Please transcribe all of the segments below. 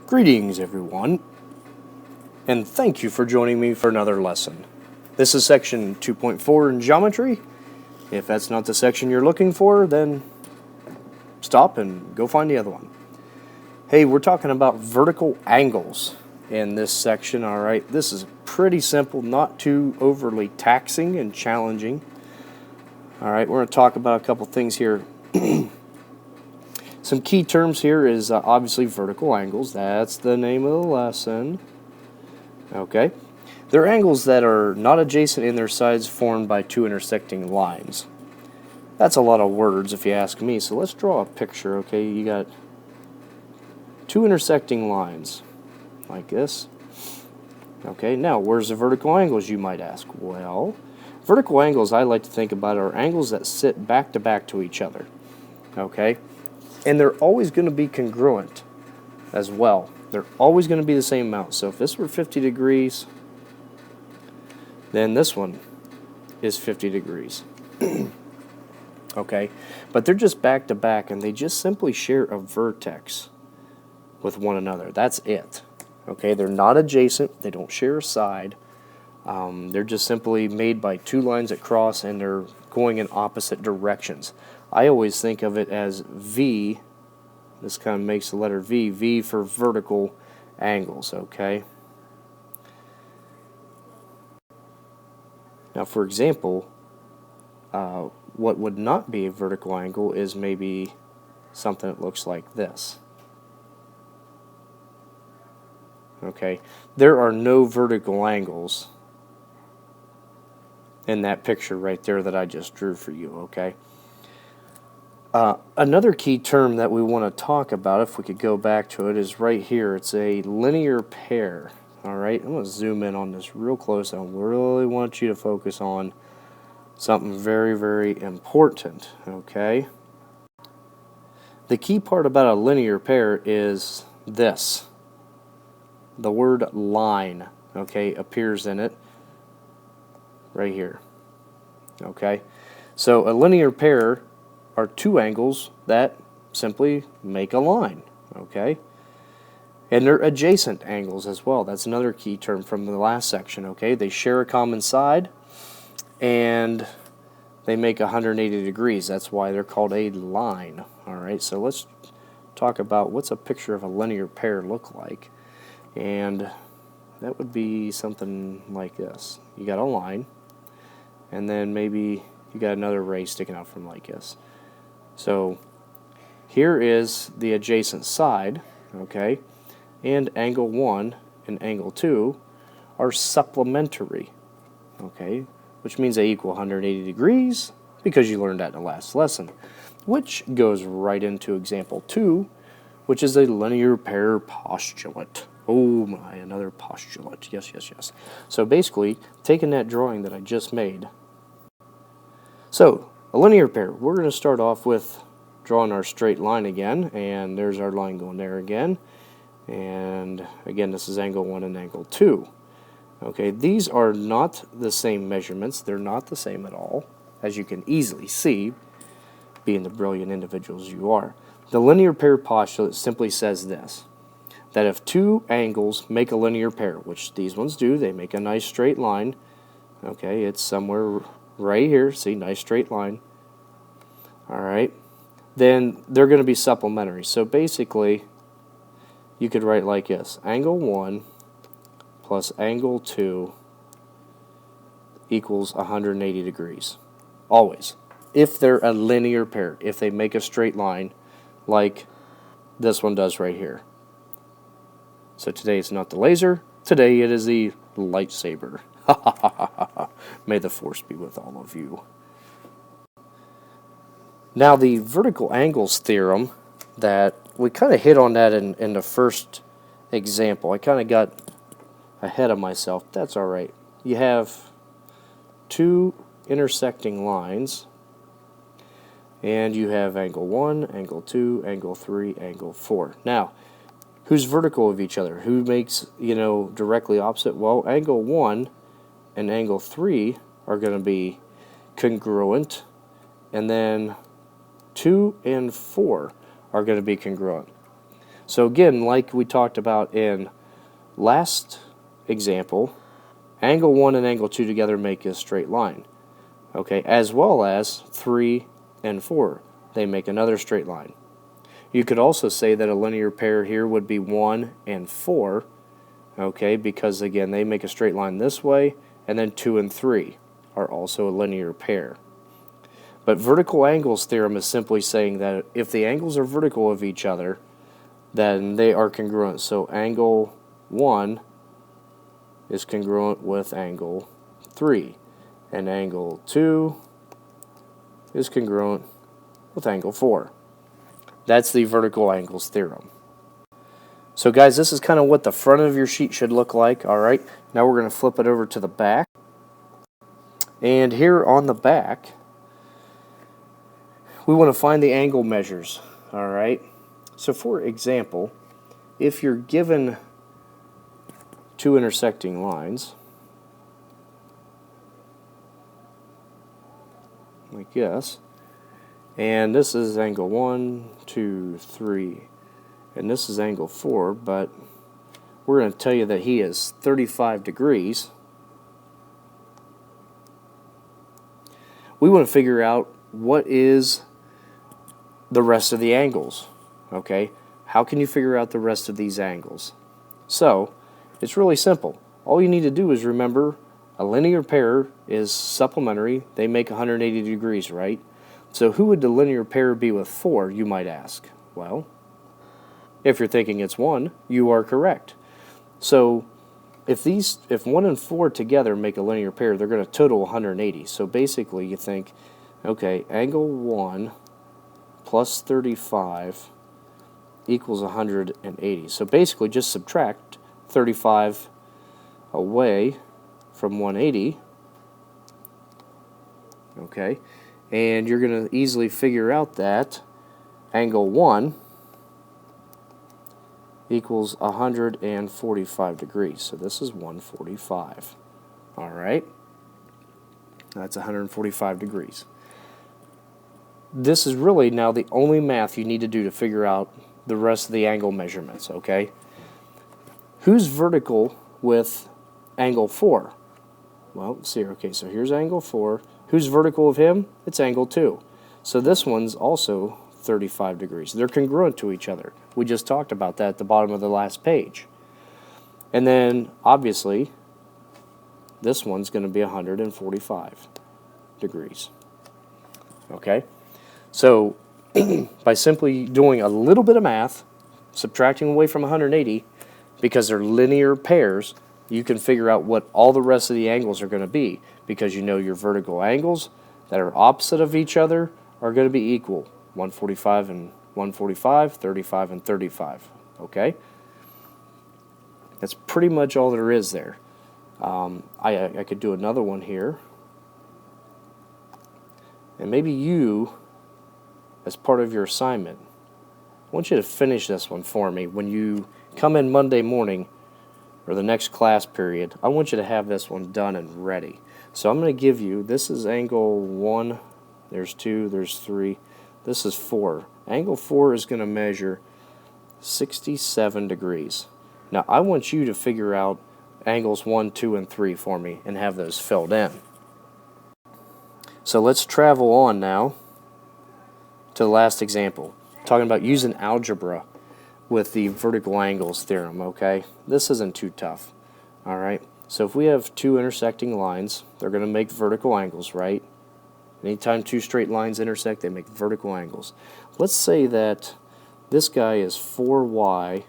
Greetings, everyone, and thank you for joining me for another lesson. This is section 2.4 in geometry. If that's not the section you're looking for, then stop and go find the other one. Hey, we're talking about vertical angles in this section, all right? This is pretty simple, not too overly taxing and challenging. All right, we're going to talk about a couple things here. Some key terms here is obviously vertical angles. That's the name of the lesson. Okay. They're angles that are not adjacent in their sides formed by two intersecting lines. That's a lot of words if you ask me. So let's draw a picture, okay? You got two intersecting lines like this. Okay, now where's the vertical angles, you might ask? Well, vertical angles I like to think about are angles that sit back to back to each other. Okay? And they're always going to be congruent as well. They're always going to be the same amount. So if this were 50 degrees, then this one is 50 degrees. Okay? But they're just back to back, and they just simply share a vertex with one another. That's it. Okay? They're not adjacent. They don't share a side. They're just simply made by two lines that cross, and they're going in opposite directions. I always think of it as V. This kind of makes the letter V. V for vertical angles, okay? Now, for example, what would not be a vertical angle is maybe something that looks like this. Okay? There are no vertical angles in that picture right there that I just drew for you, okay? Another key term that we want to talk about, if we could go back to it, is right here. It's a linear pair. All right, I'm going to zoom in on this real close. I really want you to focus on something very, very important, okay? The key part about a linear pair is this. The word line, okay, appears in it right here, okay? So a linear pair are two angles that simply make a line, okay? And they're adjacent angles as well. That's another key term from the last section, okay? They share a common side, and they make 180 degrees. That's why they're called a line, all right? So let's talk about what's a picture of a linear pair look like. And that would be something like this. You got a line, and then maybe you got another ray sticking out from like this. So here is the adjacent side, okay, and angle 1 and angle 2 are supplementary, okay, which means they equal 180 degrees because you learned that in the last lesson, which goes right into example 2, which is a linear pair postulate. Oh my, another postulate. Yes, yes, yes. So basically, taking that drawing that I just made. So, a linear pair, we're going to start off with drawing our straight line again, and there's our line going there again. And again, this is angle 1 and angle 2. Okay, these are not the same measurements. They're not the same at all, as you can easily see, being the brilliant individuals you are. The linear pair postulate simply says this, that if two angles make a linear pair, which these ones do, they make a nice straight line. Okay, it's somewhere right here, see, nice straight line. All right, then they're going to be supplementary. So basically, you could write like this, angle 1 plus angle 2 equals 180 degrees. Always. If they're a linear pair, if they make a straight line like this one does right here. So today it's not the laser, today it is the lightsaber. May the force be with all of you. Now the vertical angles theorem, that we kind of hit on that in the first example. I kind of got ahead of myself. That's all right. You have two intersecting lines, and you have angle 1, angle 2, angle 3, angle 4. Now, who's vertical of each other? Who makes, directly opposite? Well, angle 1 and angle 3 are going to be congruent, and then 2 and 4 are going to be congruent. So again, like we talked about in last example, angle 1 and angle 2 together make a straight line. Okay, as well as 3 and 4. They make another straight line. You could also say that a linear pair here would be 1 and 4, okay, because again, they make a straight line this way, and then 2 and 3 are also a linear pair. But vertical angles theorem is simply saying that if the angles are vertical of each other, then they are congruent. So angle 1 is congruent with angle 3, and angle 2 is congruent with angle 4. That's the vertical angles theorem. So guys, this is kind of what the front of your sheet should look like. Alright, now we're going to flip it over to the back. And here on the back, we want to find the angle measures. Alright, so for example, if you're given two intersecting lines, like this, and this is angle 1, 2, 3, and this is angle 4, but we're going to tell you that he is 35 degrees. We want to figure out what is the rest of the angles. Okay, how can you figure out the rest of these angles? So it's really simple. All you need to do is remember a linear pair is supplementary. They make 180 degrees, right? So who would the linear pair be with 4, you might ask? Well, if you're thinking it's 1, you are correct. So if 1 and 4 together make a linear pair, they're going to total 180. So basically you think, okay, angle 1 plus 35 equals 180. So basically just subtract 35 away from 180, okay, and you're going to easily figure out that angle 1 equals 145 degrees. So this is 145. All right, that's 145 degrees. This is really now the only math you need to do to figure out the rest of the angle measurements, okay? Who's vertical with angle 4? Well, let's see. Okay, so here's angle 4. Who's vertical of him? It's angle 2. So this one's also 35 degrees. They're congruent to each other. We just talked about that at the bottom of the last page. And then, obviously, this one's going to be 145 degrees. Okay? So, by simply doing a little bit of math, subtracting away from 180, because they're linear pairs, you can figure out what all the rest of the angles are going to be, because you know your vertical angles that are opposite of each other are going to be equal. 145 and 145, 35 and 35. Okay? That's pretty much all there is there. I could do another one here. And maybe you, as part of your assignment, I want you to finish this one for me. When you come in Monday morning, or the next class period, I want you to have this one done and ready. So I'm going to give you, this is angle 1, there's 2, there's 3, this is 4. Angle 4 is going to measure 67 degrees. Now I want you to figure out angles 1, 2, and 3 for me and have those filled in. So let's travel on now to the last example, talking about using algebra with the vertical angles theorem, okay? This isn't too tough, all right? So if we have two intersecting lines, they're going to make vertical angles, right? Anytime two straight lines intersect, they make vertical angles. Let's say that this guy is 4y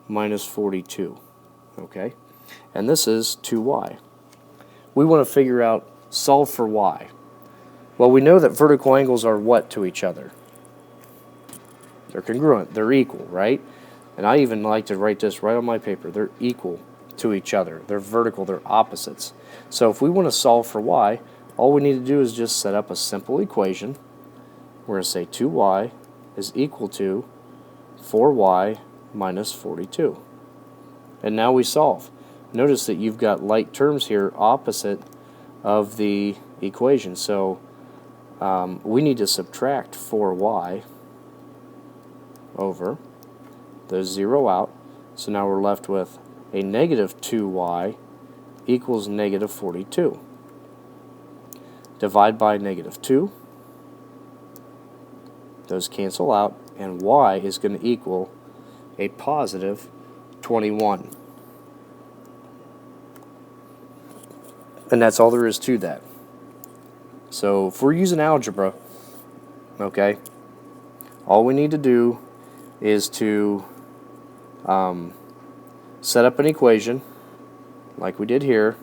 minus 42, okay? And this is 2y. We want to figure out, solve for y. Well, we know that vertical angles are what to each other? They're congruent. They're equal, right? And I even like to write this right on my paper. They're equal to each other. They're vertical. They're opposites. So if we want to solve for y, all we need to do is just set up a simple equation. We're going to say 2y is equal to 4y minus 42. And now we solve. Notice that you've got like terms here opposite of the equation. So we need to subtract 4y over Those zero out. So now we're left with a negative 2y equals negative 42. Divide by negative 2. Those cancel out, and y is going to equal a positive 21. And that's all there is to that. So if we're using algebra, okay, all we need to do is to set up an equation like we did here,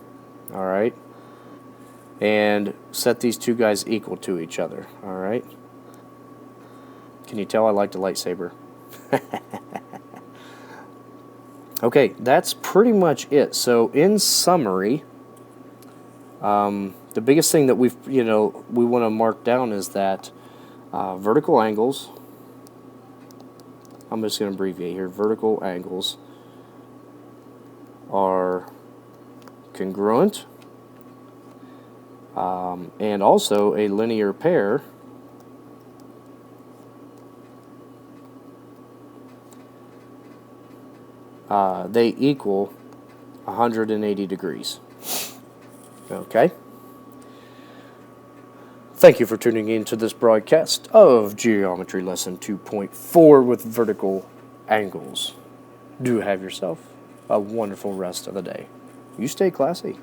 all right, and set these two guys equal to each other, all right. Can you tell I like the lightsaber? Okay, that's pretty much it. So in summary, the biggest thing that we want to mark down is that vertical angles, I'm just going to abbreviate here, vertical angles are congruent, and also a linear pair they equal 180 degrees. Okay? Thank you for tuning in to this broadcast of Geometry Lesson 2.4 with vertical angles. Do have yourself a wonderful rest of the day. You stay classy.